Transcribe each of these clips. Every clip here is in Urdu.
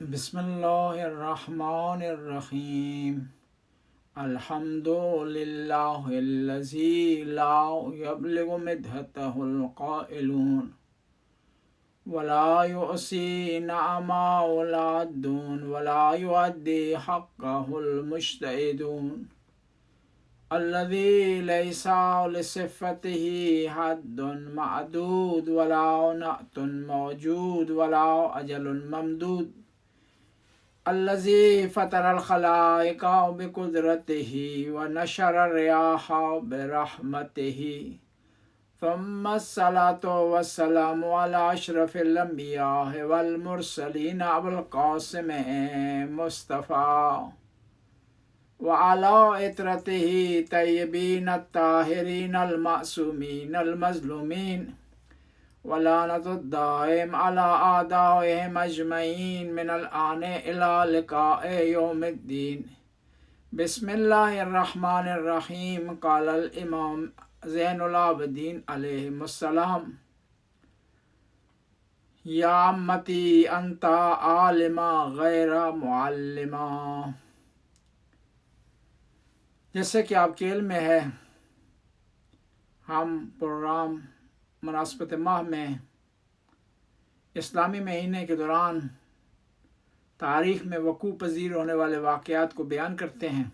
بسم اللہ الرحمن الرحیم الحمد للہ الذی لا یبلغ مدحتہ القائلون ولا یعصی نعمہ لا الدون ولا یؤدی حقہ المجتہدون الذی لیس لصفتہ حد معدود ولا نعت موجود ولا اجل ممدود الذي فطر الخلائق بقدرته ونشر الرياح برحمته ثم الصلاة والسلام على أشرف الأنبياء والمرسلين أبو القاسم مصطفى وعلى عترته طيبين الطاهرين المعصومين المظلومين ولعنت الدائم على أعدائهم أجمعين من الآن إلى لقاء يوم الدين بسم الله الرحمن الرحيم قال الإمام زين العابدين عليه السلام یا امتی انت عالما غیر معلما۔ جیسے کہ آپ کے علم میں ہے، ہم پروگرام مناسبت ماہ میں اسلامی مہینے کے دوران تاریخ میں وقوع پذیر ہونے والے واقعات کو بیان کرتے ہیں۔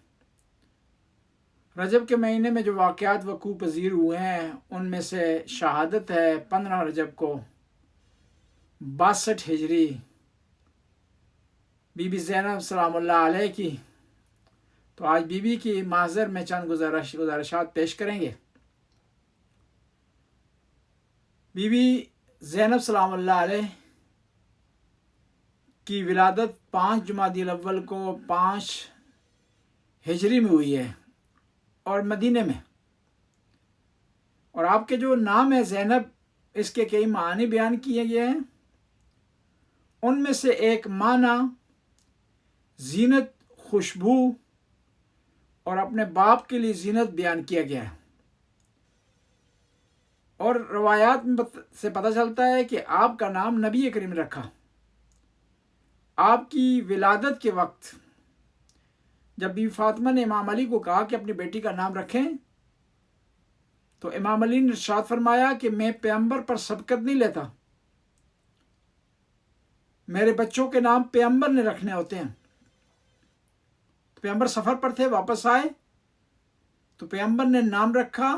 رجب کے مہینے میں جو واقعات وقوع پذیر ہوئے ہیں ان میں سے شہادت ہے 15 رجب کو 62 ہجری بی بی زینب سلام اللہ علیہ کی۔ تو آج بی بی کی محضر میں چند گزارشات پیش کریں گے۔ بی بی زینب سلام اللہ علیہ کی ولادت 5 جمادی الاول کو 5 ہجری میں ہوئی ہے اور مدینے میں۔ اور آپ کے جو نام ہے زینب، اس کے کئی معنی بیان کیے گئے ہیں۔ ان میں سے ایک معنی زینت، خوشبو اور اپنے باپ کے لیے زینت بیان کیا گیا ہے۔ اور روایات میں سے پتہ چلتا ہے کہ آپ کا نام نبی کریم نے رکھا۔ آپ کی ولادت کے وقت جب بی فاطمہ نے امام علی کو کہا کہ اپنی بیٹی کا نام رکھیں، تو امام علی نے ارشاد فرمایا کہ میں پیغمبر پر سبقت نہیں لیتا، میرے بچوں کے نام پیغمبر نے رکھنے ہوتے ہیں۔ پیغمبر سفر پر تھے، واپس آئے تو پیغمبر نے نام رکھا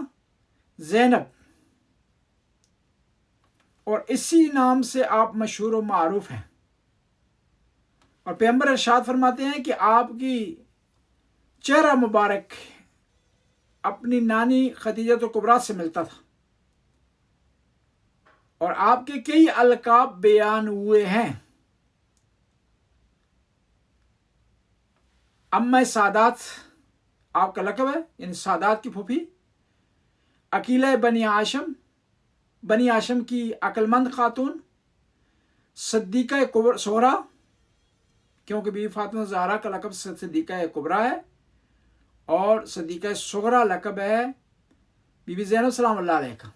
زینب، اور اسی نام سے آپ مشہور و معروف ہیں۔ اور پیغمبر ارشاد فرماتے ہیں کہ آپ کی چہرہ مبارک اپنی نانی خدیجہ کبریٰ سے ملتا تھا، اور آپ کے کئی القاب بیان ہوئے ہیں۔ ام سادات آپ کا لقب ہے، یعنی سادات کی پھوپھی، عقیلہ بنی ہاشم کی عقل مند خاتون، صدیقہ صغریٰ، کیونکہ بی فاطمہ زہرا کا لقب صدیقہ کبریٰ ہے، اور صدیقہ صغریٰ لقب ہے بی بی زینب سلام اللہ علیہ کا۔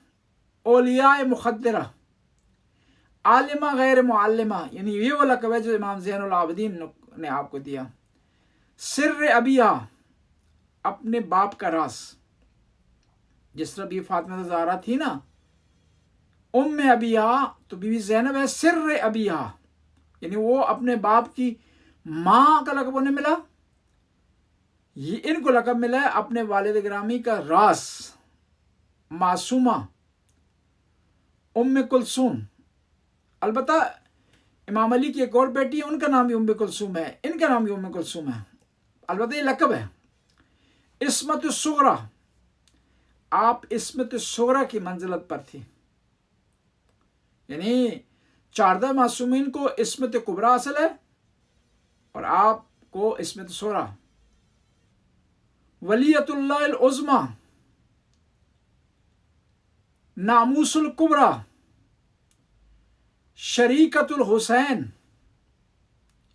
اولیاء مخدرہ، عالمہ غیر معلمہ، یعنی یہ وہ لقب ہے جو امام زین العابدین نے آپ کو دیا۔ سر ابیہا، اپنے باپ کا راز، جس طرح بی فاطمہ زہرا تھی نا ام ابیہا، تو بی بی زینب ہے سر ابیہا، یعنی وہ اپنے باپ کی ماں کا لقب انہیں ملا، یہ ان کو لقب ملا ہے اپنے والد گرامی کا راز، معصومہ، ام کلثوم۔ البتہ امام علی کی ایک اور بیٹی ہے، ان کا نام بھی ام کلثوم ہے، ان کا نام بھی ام کلثوم ہے، البتہ یہ لقب ہے۔ عصمت الصغریٰ، آپ عصمت الصغریٰ کی منزلت پر تھی، یعنی 14 معصومین کو عصمت کبریٰ حاصل ہے اور آپ کو عصمت صغریٰ۔ ولیۃ اللہ العظمیٰ، ناموس الکبریٰ، شریکۃ الحسین،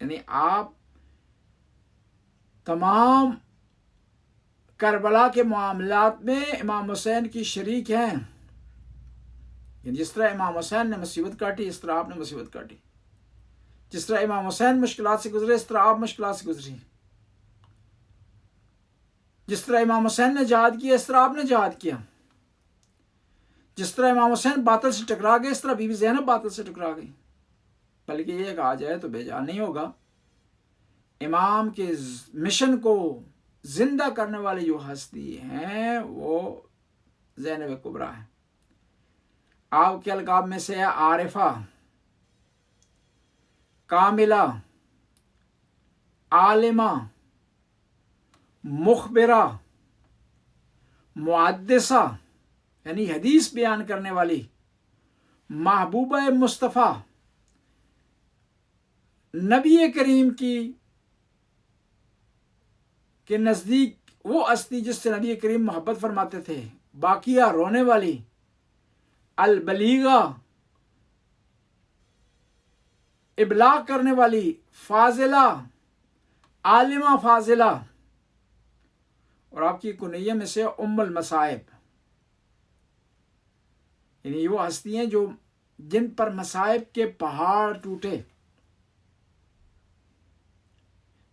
یعنی آپ تمام کربلا کے معاملات میں امام حسین کی شریک ہیں، یعنی جس طرح امام حسین نے مصیبت کاٹی اس طرح آپ نے مصیبت کاٹی۔ جس طرح امام حسین مشکلات سے گزرے اس طرح آپ مشکلات سے گزری. جس طرح امام حسین نے جہاد کیا اس طرح آپ نے جہاد کیا. جس طرح امام حسین باطل سے ٹکرا گئے اس طرح بی بی زینب باطل سے ٹکرا گئی. بلکہ یہ کہا جائے تو بے جان نہیں ہوگا، امام کے مشن کو زندہ کرنے والی جو ہستی ہیں وہ زینب کبریٰ ہے. آپ کے القاب میں سے ہے عارفہ، کاملہ، عالمہ، مخبرہ، محدثہ یعنی حدیث بیان کرنے والی، محبوبہ مصطفیٰ، نبی کریم کے نزدیک وہ ہستی جس سے نبی کریم محبت فرماتے تھے، باقیہ رونے والی، البلیغہ ابلاغ کرنے والی، فاضلہ عالمہ فاضلہ، اور آپ کی کنیہ میں سے ام المصائب، یعنی وہ ہستی ہیں جو جن پر مصائب کے پہاڑ ٹوٹے.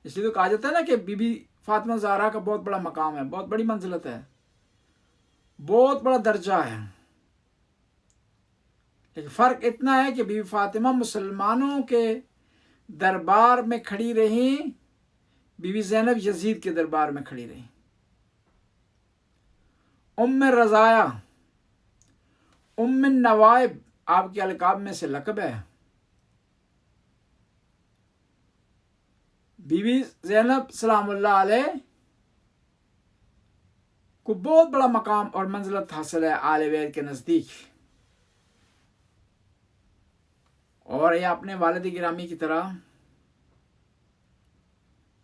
اس لیے تو کہا جاتا ہے نا کہ بی بی فاطمہ زہرا کا بہت بڑا مقام ہے، بہت بڑی منزلت ہے، بہت بڑا درجہ ہے. لیکن فرق اتنا ہے کہ بی بی فاطمہ مسلمانوں کے دربار میں کھڑی رہیں، بی بی زینب یزید کے دربار میں کھڑی رہیں. ام رضایہ، ام النوائب آپ کے القاب میں سے لقب ہے. بی بی زینب سلام اللہ علیہ کو بہت بڑا مقام اور منزلت حاصل ہے آل بیت کے نزدیک، اور یہ اپنے والد گرامی کی طرح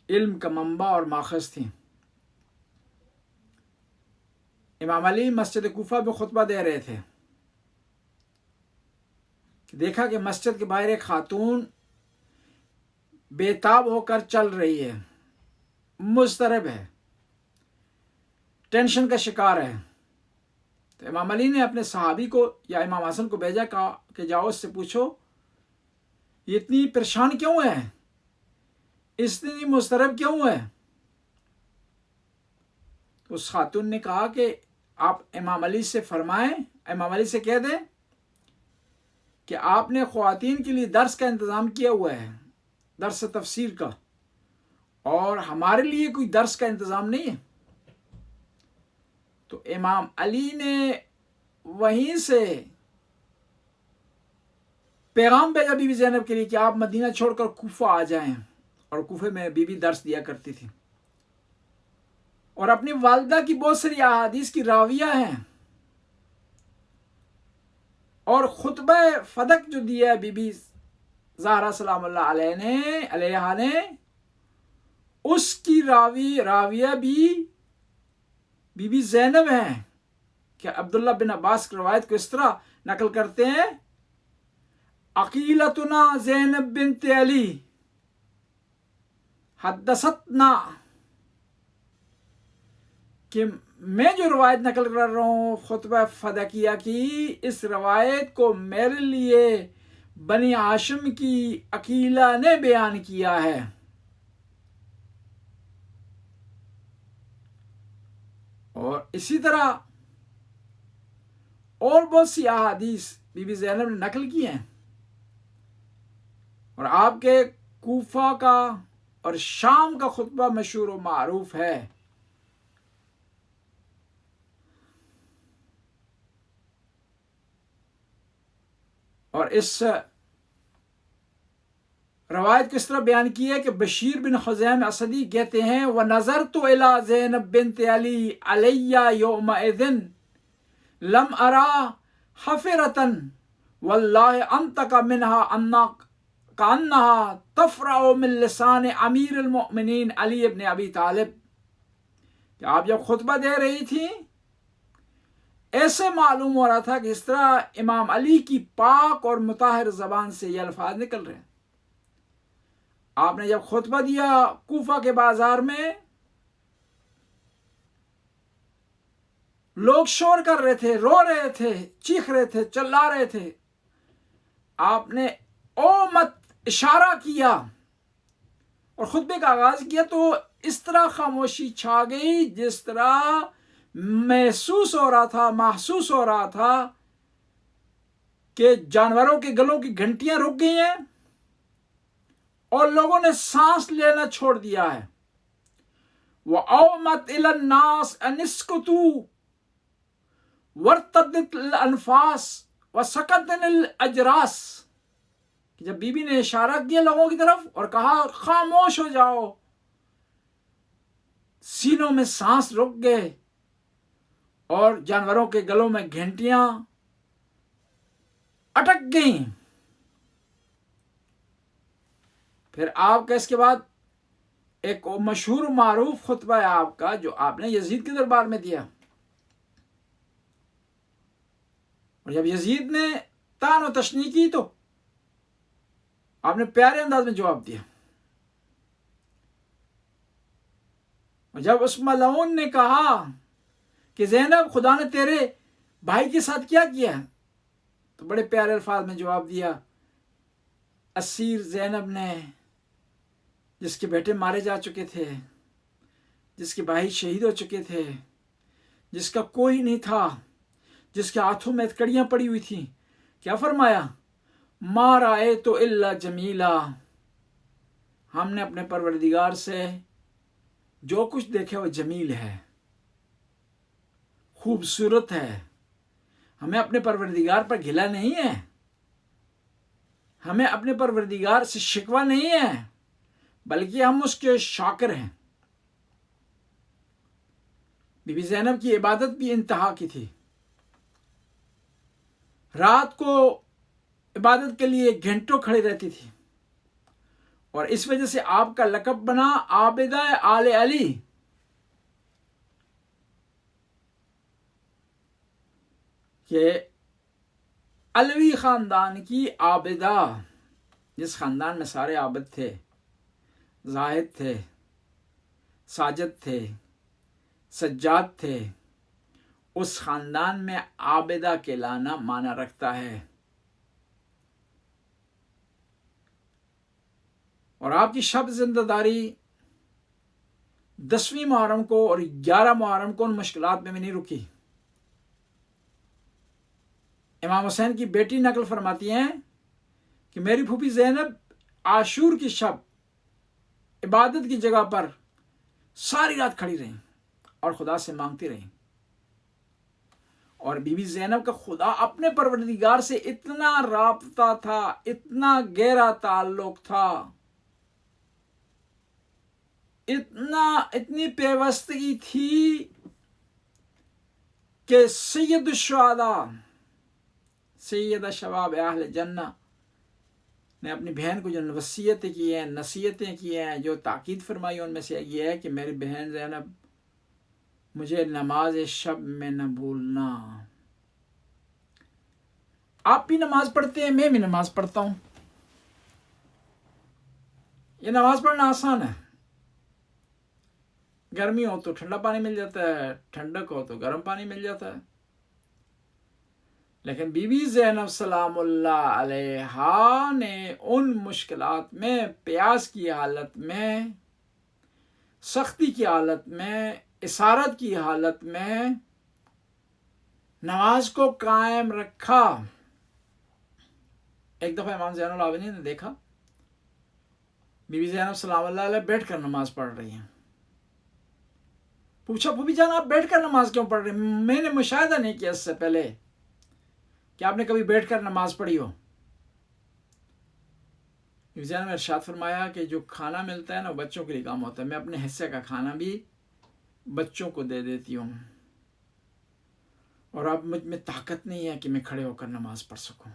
علم کا منبع اور ماخذ تھی. امام علی مسجد کوفہ میں خطبہ دے رہے تھے، دیکھا کہ مسجد کے باہر ایک خاتون بے تاب ہو کر چل رہی ہے، مضطرب ہے، ٹینشن کا شکار ہے. تو امام علی نے اپنے صحابی کو یا امام حسن کو بھیجا، کہا کہ جاؤ اس سے پوچھو یہ اتنی پریشان کیوں ہے، اتنی مضطرب کیوں ہے. اس خاتون نے کہا کہ آپ امام علی سے فرمائیں، امام علی سے کہہ دیں کہ آپ نے خواتین کے لیے درس کا انتظام کیا ہوا ہے، درس تفسیر کا، اور ہمارے لیے کوئی درس کا انتظام نہیں ہے. تو امام علی نے وہیں سے پیغام بھیجا بی بی زینب کے لیے کہ آپ مدینہ چھوڑ کر کوفہ آ جائیں، اور کوفے میں بی بی درس دیا کرتی تھی، اور اپنی والدہ کی بہت ساری احادیث کی راویہ ہیں. اور خطبہ فدق جو دیا ہے بی بی زہرا سلام اللہ علیہ نے اس کی راویہ بھی بی بی زینب ہیں. کہ عبداللہ بن عباس کی روایت کو اس طرح نقل کرتے ہیں، عقیلتنا زینب بنت علی حدثتنا، کہ میں جو روایت نقل کر رہا ہوں خطبہ فدقیہ کی، اس روایت کو میرے لیے بنی ہاشم کی عقیلہ نے بیان کیا ہے. اور اسی طرح اور بہت سی احادیث بی بی زینب نے نقل کی ہیں، اور آپ کے کوفہ کا اور شام کا خطبہ مشہور و معروف ہے. اور اس روایت کو اس طرح بیان کی ہے کہ بشیر بن خزیم اسدی کہتے ہیں وَنَظَرْتُ إِلَى زینب بنت علی علیہ یومئذ لم ارا حفرتن واللہ انطق منها کانہا تفرع من لسان امیر المؤمنین علی ابن ابی طالب. کہ آپ جب خطبہ دے رہی تھی ایسے معلوم ہو رہا تھا کہ اس طرح امام علی کی پاک اور مطہر زبان سے یہ الفاظ نکل رہے ہیں. آپ نے جب خطبہ دیا کوفہ کے بازار میں، لوگ شور کر رہے تھے، رو رہے تھے، چیخ رہے تھے، چلا رہے تھے. آپ نے او مت اشارہ کیا اور خطبے کا آغاز کیا تو اس طرح خاموشی چھا گئی جس طرح محسوس ہو رہا تھا کہ جانوروں کے گلوں کی گھنٹیاں رک گئی ہیں اور لوگوں نے سانس لینا چھوڑ دیا ہے۔ وَأَوْمَتْ إِلَى النَّاسِ أَنِ اسْكُتُوا وَارْتَدَّتِ الْأَنْفَاسُ وَسَكَتَتِ الْأَجْرَاسُ، کہ جب بی بی نے اشارہ کیا لوگوں کی طرف اور کہا خاموش ہو جاؤ، سینوں میں سانس رک گئے اور جانوروں کے گلوں میں گھنٹیاں اٹک گئیں۔ پھر آپ کا اس کے بعد ایک مشہور و معروف خطبہ ہے آپ کا جو آپ نے یزید کے دربار میں دیا، اور جب یزید نے طعن و تشنیع کی تو آپ نے پیارے انداز میں جواب دیا، اور جب اس ملعون نے کہا کہ زینب خدا نے تیرے بھائی کے ساتھ کیا کیا ہے، تو بڑے پیارے الفاظ میں جواب دیا، اسیر زینب نے جس کے بیٹے مارے جا چکے تھے، جس کے بھائی شہید ہو چکے تھے، جس کا کوئی نہیں تھا، جس کے ہاتھوں میں کڑیاں پڑی ہوئی تھیں، کیا فرمایا؟ ما رأیت الا جمیلا، ہم نے اپنے پروردگار سے جو کچھ دیکھا وہ جمیل ہے، خوبصورت ہے۔ ہمیں اپنے پروردگار پر گھلا نہیں ہے، ہمیں اپنے پروردگار سے شکوہ نہیں ہے، بلکہ ہم اس کے شاکر ہیں۔ بی بی زینب کی عبادت بھی انتہا کی تھی، رات کو عبادت کے لیے گھنٹوں کھڑی رہتی تھی، اور اس وجہ سے آپ کا لقب بنا عابدہ آل علی۔ کہ علوی خاندان کی عابدہ، جس خاندان میں سارے عابد تھے، زاہد تھے، ساجد تھے، سجاد تھے، اس خاندان میں عابدہ کہلانا معنی رکھتا ہے۔ اور آپ کی شب زندہ داری 10ویں محرم کو اور 11 محرم کو ان مشکلات میں بھی نہیں رکی۔ امام حسین کی بیٹی نقل فرماتی ہیں کہ میری پھوپھی زینب عاشور کی شب عبادت کی جگہ پر ساری رات کھڑی رہیں اور خدا سے مانگتی رہیں، اور بی بی زینب کا خدا اپنے پروردگار سے اتنا رابطہ تھا، اتنا گہرا تعلق تھا، اتنی پیوستگی تھی کہ سید الشہداء، سید شباب اہل جنہ نے اپنی بہن کو جو وصیتیں کی ہیں، نصیحتیں کی ہیں، جو تاکید فرمائی، ان میں سے یہ ہے کہ میری بہن زینب مجھے نماز شب میں نہ بھولنا۔ آپ بھی نماز پڑھتے ہیں، میں بھی نماز پڑھتا ہوں۔ یہ نماز پڑھنا آسان ہے، گرمی ہو تو ٹھنڈا پانی مل جاتا ہے، ٹھنڈک ہو تو گرم پانی مل جاتا ہے، لیکن بی بی زینب سلام اللہ علیہا نے ان مشکلات میں، پیاس کی حالت میں، سختی کی حالت میں، اسارت کی حالت میں نماز کو قائم رکھا۔ ایک دفعہ امام زین العابدین نے دیکھا بی بی زینب سلام اللہ علیہ بیٹھ کر نماز پڑھ رہی ہیں۔ پوچھا پھوپھی جان آپ بیٹھ کر نماز کیوں پڑھ رہی ہیں؟ میں نے مشاہدہ نہیں کیا اس سے پہلے کہ آپ نے کبھی بیٹھ کر نماز پڑھی ہو۔ بی بی زینب نے ارشاد فرمایا کہ جو کھانا ملتا ہے نا وہ بچوں کے لیے کام ہوتا ہے، میں اپنے حصے کا کھانا بھی بچوں کو دے دیتی ہوں، اور اب مجھ میں طاقت نہیں ہے کہ میں کھڑے ہو کر نماز پڑھ سکوں،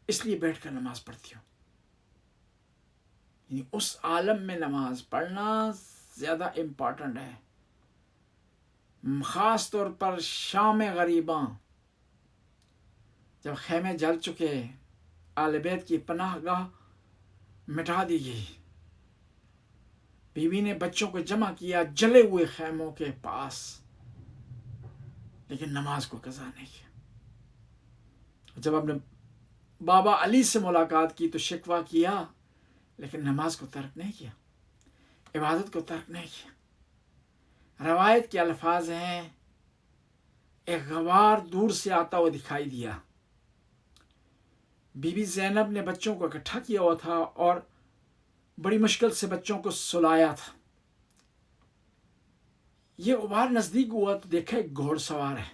اس لیے بیٹھ کر نماز پڑھتی ہوں۔ یعنی اس عالم میں نماز پڑھنا زیادہ امپورٹنٹ ہے، خاص طور پر شام غریباں جب خیمے جل چکے، آل بیت کی پناہ گاہ مٹا دی گئی، بیوی نے بچوں کو جمع کیا جلے ہوئے خیموں کے پاس، لیکن نماز کو قضا نہیں کیا۔ جب آپ نے بابا علی سے ملاقات کی تو شکوہ کیا، لیکن نماز کو ترک نہیں کیا، عبادت کو ترک نہیں کیا۔ روایت کے الفاظ ہیں، ایک غبار دور سے آتا ہوا دکھائی دیا۔ بی بی زینب نے بچوں کو اکٹھا کیا ہوا تھا اور بڑی مشکل سے بچوں کو سلایا تھا۔ یہ غبار نزدیک ہوا تو دیکھا ایک گھوڑ سوار ہے۔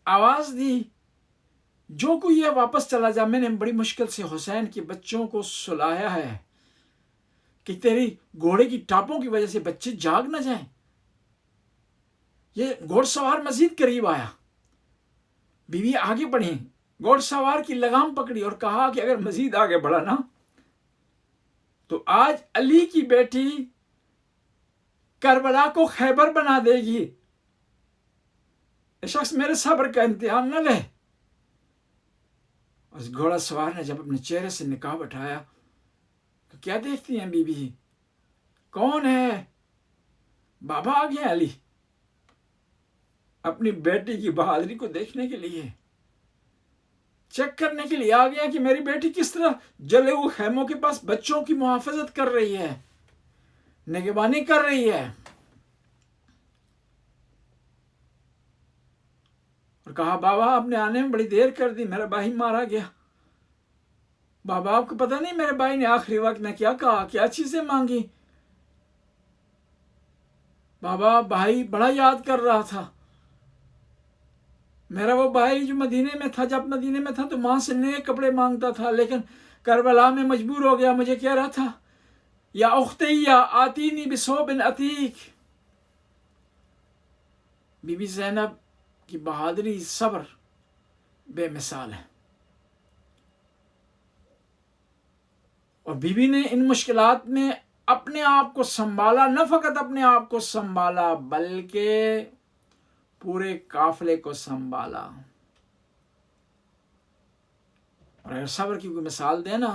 آواز دی، جو کوئی یہ واپس چلا جا، میں نے بڑی مشکل سے حسین کے بچوں کو سلایا ہے کہ تیری گھوڑے کی ٹاپوں کی وجہ سے بچے جاگ نہ جائیں۔ یہ گھوڑ سوار مزید قریب آیا، بی بی آگے بڑھی، گھوڑ سوار کی لگام پکڑی اور کہا کہ اگر مزید آگے بڑھا نا تو آج علی کی بیٹی کربلا کو خیبر بنا دے گی۔ یہ شخص میرے صبر کا امتحان نہ لے۔ اس گھوڑا سوار نے جب اپنے چہرے سے نقاب اٹھایا تو کیا دیکھتی ہیں بی بی؟ کون ہے؟ بابا آ گئے علی، اپنی بیٹی کی بہادری کو دیکھنے کے لیے، چیک کرنے کے لیے آ گیا کہ میری بیٹی کس طرح جلے ہوئے خیموں کے پاس بچوں کی محافظت کر رہی ہے، نگہبانی کر رہی ہے۔ اور کہا بابا آپ نے آنے میں بڑی دیر کر دی، میرا بھائی مارا گیا۔ بابا آپ کو پتہ نہیں میرے بھائی نے آخری وقت میں کیا کہا، کیا چیزیں مانگی؟ بابا بھائی بڑا یاد کر رہا تھا، میرا وہ بھائی جو مدینے میں تھا، جب مدینے میں تھا تو ماں سے نئے کپڑے مانگتا تھا، لیکن کربلا میں مجبور ہو گیا، مجھے کہہ رہا تھا یا اختی یا آتینی بثوب عتیق۔ بی بی زینب کی بہادری، صبر بے مثال ہے، اور بی بی نے ان مشکلات میں اپنے آپ کو سنبھالا، نہ فقط اپنے آپ کو سنبھالا بلکہ پورے قافلے کو سنبھالا۔ اور اگر صبر کی کوئی مثال دینا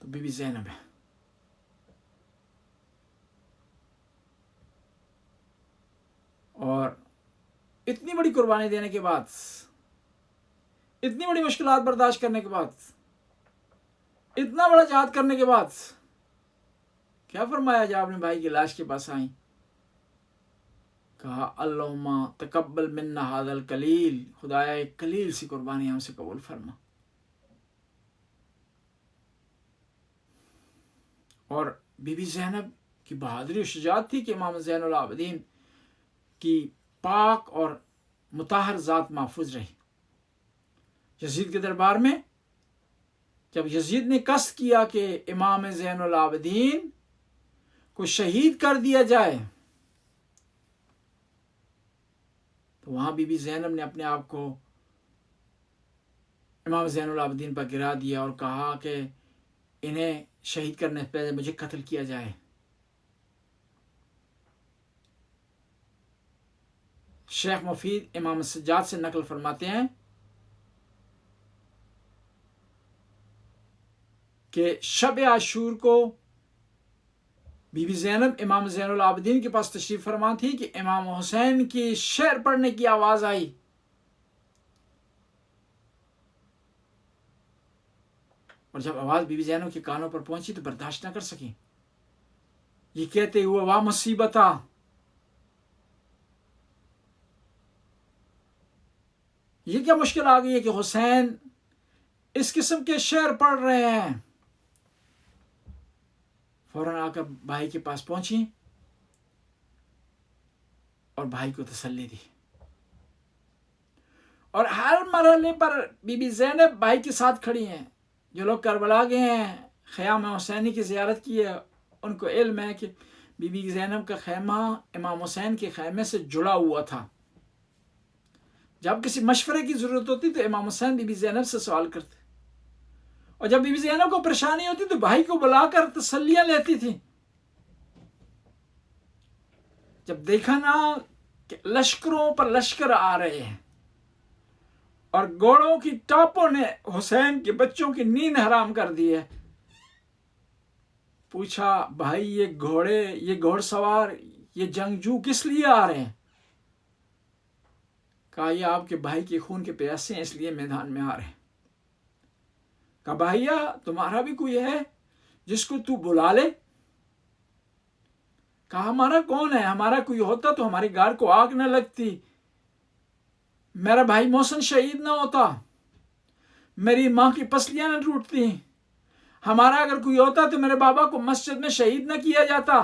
تو بی بی زینب ہے۔ اور اتنی بڑی قربانی دینے کے بعد، اتنی بڑی مشکلات برداشت کرنے کے بعد، اتنا بڑا جہاد کرنے کے بعد کیا فرمایا جب اپنے بھائی کی لاش کے پاس آئیں؟ کہا اللہم تقبل منا ھذا القلیل، خدایا ایک قلیل سی قربانی ہم سے قبول فرما۔ اور بی بی زینب کی بہادری و شجاعت تھی کہ امام زین العابدین کی پاک اور مطہر ذات محفوظ رہی۔ یزید کے دربار میں جب یزید نے قصد کیا کہ امام زین العابدین کو شہید کر دیا جائے تو وہاں بی بی زینب نے اپنے آپ کو امام زین العابدین پر گرا دیا اور کہا کہ انہیں شہید کرنے سے پہلے مجھے قتل کیا جائے۔ شیخ مفید امام سجاد سے نقل فرماتے ہیں کہ شب عاشور کو بی بی زینب امام زین العابدین کے پاس تشریف فرما تھی کہ امام حسین کی شعر پڑھنے کی آواز آئی، اور جب آواز بی بی زینب کے کانوں پر پہنچی تو برداشت نہ کر سکی، یہ کہتے ہوئے واہ مصیبتہ، یہ کیا مشکل آ گئی ہے کہ حسین اس قسم کے شعر پڑھ رہے ہیں۔ فوراً آ کر بھائی کے پاس پہنچی اور بھائی کو تسلی دی، اور ہر مرحلے پر بی بی زینب بھائی کے ساتھ کھڑی ہیں۔ جو لوگ کربلا گئے ہیں، خیام حسینی کی زیارت کی ہے، ان کو علم ہے کہ بی بی زینب کا خیمہ امام حسین کے خیمے سے جڑا ہوا تھا۔ جب کسی مشورے کی ضرورت ہوتی تو امام حسین بی بی زینب سے سوال کرتے، اور جب بی بی زینب کو پریشانی ہوتی تو بھائی کو بلا کر تسلیاں لیتی تھی۔ جب دیکھا نا کہ لشکروں پر لشکر آ رہے ہیں اور گھوڑوں کی ٹاپوں نے حسین کے بچوں کی نیند حرام کر دی ہے، پوچھا بھائی یہ گھوڑے، یہ گھوڑ سوار، یہ جنگجو کس لیے آ رہے ہیں؟ کہا یہ آپ کے بھائی کے خون کے پیاسے ہیں، اس لیے میدان میں آ رہے ہیں۔ کہا بھائیا تمہارا بھی کوئی ہے جس کو تو بلا لے؟ کہا ہمارا کون ہے، ہمارا کوئی ہوتا تو ہمارے گھر کو آگ نہ لگتی، میرا بھائی محسن شہید نہ ہوتا، میری ماں کی پسلیاں نہ ٹوٹتی، ہمارا اگر کوئی ہوتا تو میرے بابا کو مسجد میں شہید نہ کیا جاتا،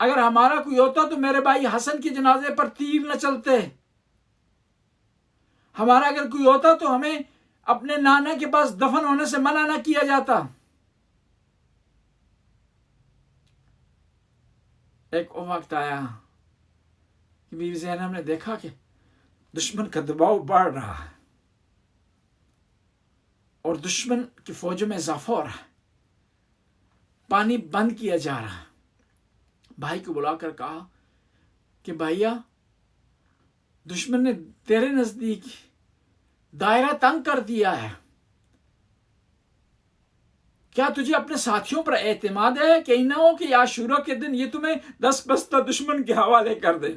اگر ہمارا کوئی ہوتا تو میرے بھائی حسن کے جنازے پر تیر نہ چلتے، ہمارا اگر کوئی ہوتا تو ہمیں اپنے نانا کے پاس دفن ہونے سے منع نہ کیا جاتا۔ ایک وہ وقت آیا کہ بیوی زینب نے دیکھا کہ دشمن کا دباؤ بڑھ رہا ہے اور دشمن کی فوجوں میں اضافہ ہو رہا ہے، پانی بند کیا جا رہا ہے۔ بھائی کو بلا کر کہا کہ بھائیا دشمن نے تیرے نزدیک دائرہ تنگ کر دیا ہے، کیا تجھے اپنے ساتھیوں پر اعتماد ہے کہ نہ ہو کہ عاشورہ کے دن یہ تمہیں 10 بستہ دشمن کے حوالے کر دے؟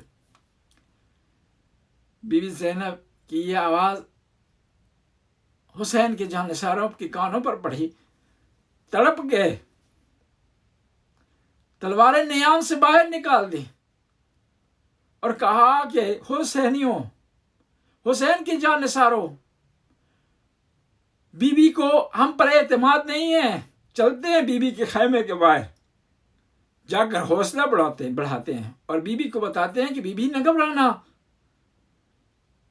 بیوی زینب کی یہ آواز حسین کے جانثاروں کے کانوں پر پڑی، تڑپ گئے، تلواریں نیام سے باہر نکال دی اور کہا کہ حسینیوں، حسین کے جانثاروں، بی بی کو ہم پر اعتماد نہیں ہے، چلتے ہیں بی بی کے خیمے کے باہر جا کر حوصلہ بڑھاتے ہیں اور بی بی کو بتاتے ہیں کہ بی بی نہ گھبرانا،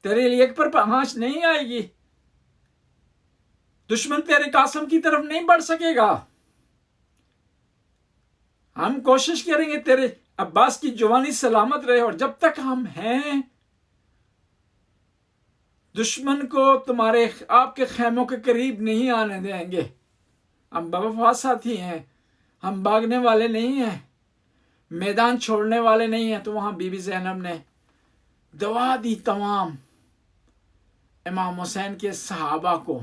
تیرے لیے ایک پر آنچ نہیں آئے گی، دشمن تیرے قاسم کی طرف نہیں بڑھ سکے گا، ہم کوشش کریں گے تیرے عباس کی جوانی سلامت رہے، اور جب تک ہم ہیں دشمن کو آپ کے خیموں کے قریب نہیں آنے دیں گے، ہم بوفا ساتھی ہیں، ہم بھاگنے والے نہیں ہیں، میدان چھوڑنے والے نہیں ہیں۔ تو وہاں بی بی زینب نے دعا دی تمام امام حسین کے صحابہ کو۔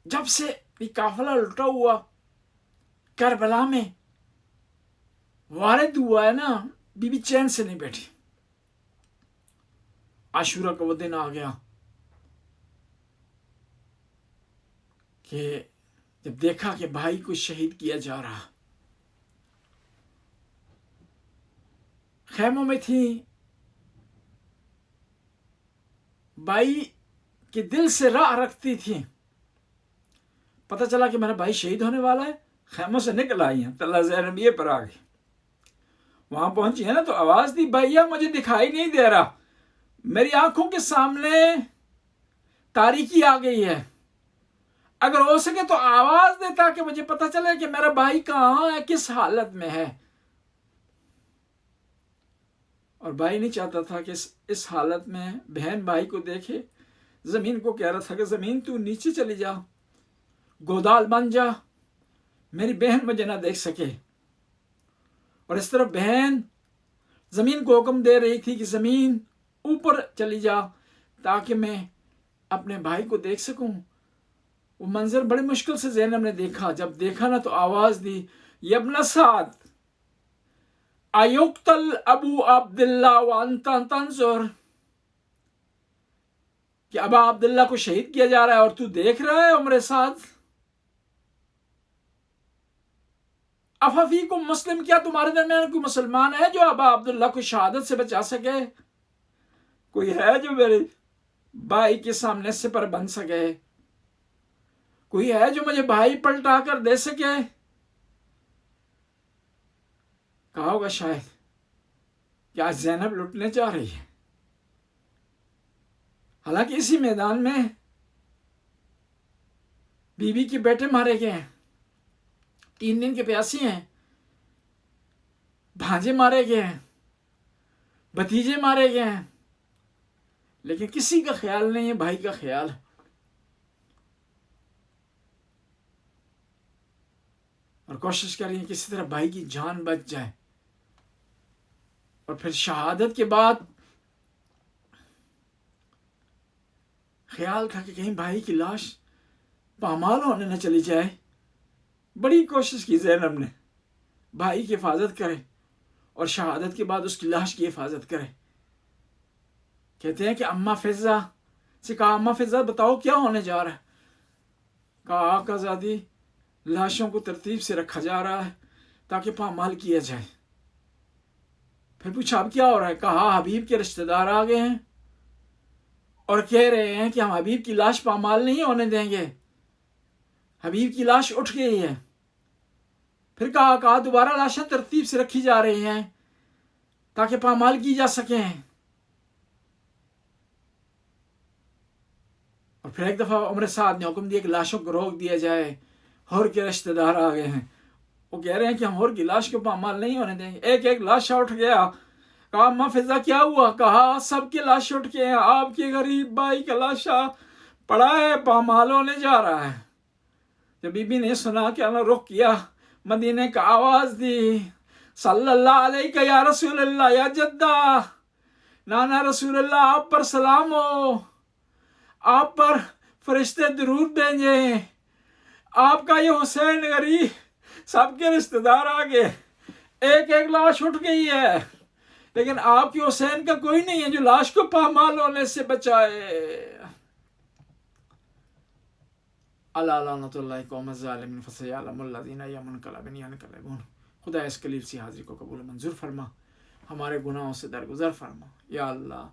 جب سے یہ قافلہ لٹا ہوا کربلا میں وارد ہوا ہے نا، بی بی چین سے نہیں بیٹھی۔ عاشورہ کا وہ دن آ گیا کہ جب دیکھا کہ بھائی کو شہید کیا جا رہا، خیموں میں تھی، بھائی کے دل سے راہ رکھتی تھی، پتہ چلا کہ میرا بھائی شہید ہونے والا ہے، خیموں سے نکل آئی ہیں، طلحہ زینب یہ پر آ گئی، وہاں پہنچی ہے نا تو آواز دی بھیا مجھے دکھائی نہیں دے رہا، میری آنکھوں کے سامنے تاریکی آ گئی ہے، اگر ہو سکے تو آواز دے تاکہ مجھے پتہ چلے کہ میرا بھائی کہاں ہے، کس حالت میں ہے۔ اور بھائی نہیں چاہتا تھا کہ اس حالت میں بہن بھائی کو دیکھے، زمین کو کہہ رہا تھا کہ زمین تو نیچے چلی جا، گودال بن جا، میری بہن مجھے نہ دیکھ سکے، اور اس طرف بہن زمین کو حکم دے رہی تھی کہ زمین اوپر چلی جا تاکہ میں اپنے بھائی کو دیکھ سکوں۔ وہ منظر بڑی مشکل سے زینب نے دیکھا، جب دیکھا نا تو آواز دی یبن سعد ایقتل ابو عبداللہ وانت تنظر، کہ ابا عبداللہ کو شہید کیا جا رہا ہے اور تو دیکھ رہا ہے عمر سعد؟ افافیکم مسلم، کیا تمہارے درمیان کوئی مسلمان ہے جو ابا عبداللہ کو شہادت سے بچا سکے؟ کوئی ہے جو میرے بھائی کے سامنے سپر بن سکے؟ کوئی ہے جو مجھے بھائی پلٹا کر دے سکے؟ کہا ہوگا شاید کہ آج زینب لٹنے جا رہی ہے، حالانکہ اسی میدان میں بی بی کے بیٹے مارے گئے ہیں، 3 دن کے پیاسی ہیں، بھانجے مارے گئے ہیں، بھتیجے مارے گئے ہیں، لیکن کسی کا خیال نہیں ہے بھائی کا خیال ہے۔ اور کوشش کر رہی ہیں کسی طرح بھائی کی جان بچ جائے، اور پھر شہادت کے بعد خیال تھا کہ کہیں بھائی کی لاش پامال ہونے نہ چلی جائے۔ بڑی کوشش کی زینب نے بھائی کی حفاظت کرے اور شہادت کے بعد اس کی لاش کی حفاظت کرے، کہتے ہیں کہ اماں فضہ سے کہا اماں فضہ بتاؤ کیا ہونے جا رہا ہے؟ کہا آقا زادی لاشوں کو ترتیب سے رکھا جا رہا ہے تاکہ پامال کیا جائے۔ پھر پوچھا اب کیا ہو رہا ہے؟ کہا حبیب کے رشتہ دار آ گئے ہیں اور کہہ رہے ہیں کہ ہم حبیب کی لاش پامال نہیں ہونے دیں گے، حبیب کی لاش اٹھ گئی ہے۔ پھر کہا دوبارہ لاشیں ترتیب سے رکھی جا رہی ہیں تاکہ پامال کی جا سکیں۔ اور پھر ایک دفعہ عمر سعد نے حکم دیا کہ لاشوں کو روک دیا جائے، ہور کے رشتہ دار آ گئے ہیں، وہ کہہ رہے ہیں کہ ہم ہور کی لاش کو پامال نہیں ہونے دیں گے۔ ایک ایک لاش اٹھ گیا۔ کہا اماں فضہ کیا ہوا؟ کہا سب کے لاش اٹھ گئے ہیں، آپ کے غریب بھائی کا لاشا پڑا ہے، پامال ہونے جا رہا ہے۔ جب بی بی نے سنا کہ اللہ رخ کیا مدینے کا، آواز دی صلی اللہ علیہ یا رسول اللہ یا جدہ، نانا رسول اللہ آپ پر سلام ہو، آپ پر فرشتے درود بھیجیں، آپ کا یہ حسین غریب سب کے رشتہ دار آگے، ایک ایک لاش اٹھ گئی ہے لیکن آپ کے حسین کا کوئی نہیں ہے جو لاش کو پامال ہونے سے بچائے۔ اللہ لعنت اللہ قوم الظالمین فسیعلم الذین ینقلبون ینقلبون۔ خدا اس قلیل سی حاضری کو قبول منظور فرما، ہمارے گناہوں سے درگزر فرما۔ یا اللہ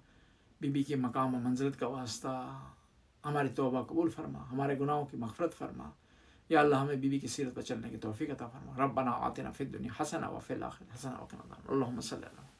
بی بی کے مقام و منزلت کا واسطہ ہماری توبہ قبول فرما، ہمارے گناہوں کی مغفرت فرما۔ یا اللہ ہمیں بی بی کی سیرت پر چلنے کی توفیق عطا فرما۔ ربنا آتنا فی الدنیا حسنہ وفی الآخرۃ حسنہ وقنا عذاب النار۔ اللہم صلی اللہ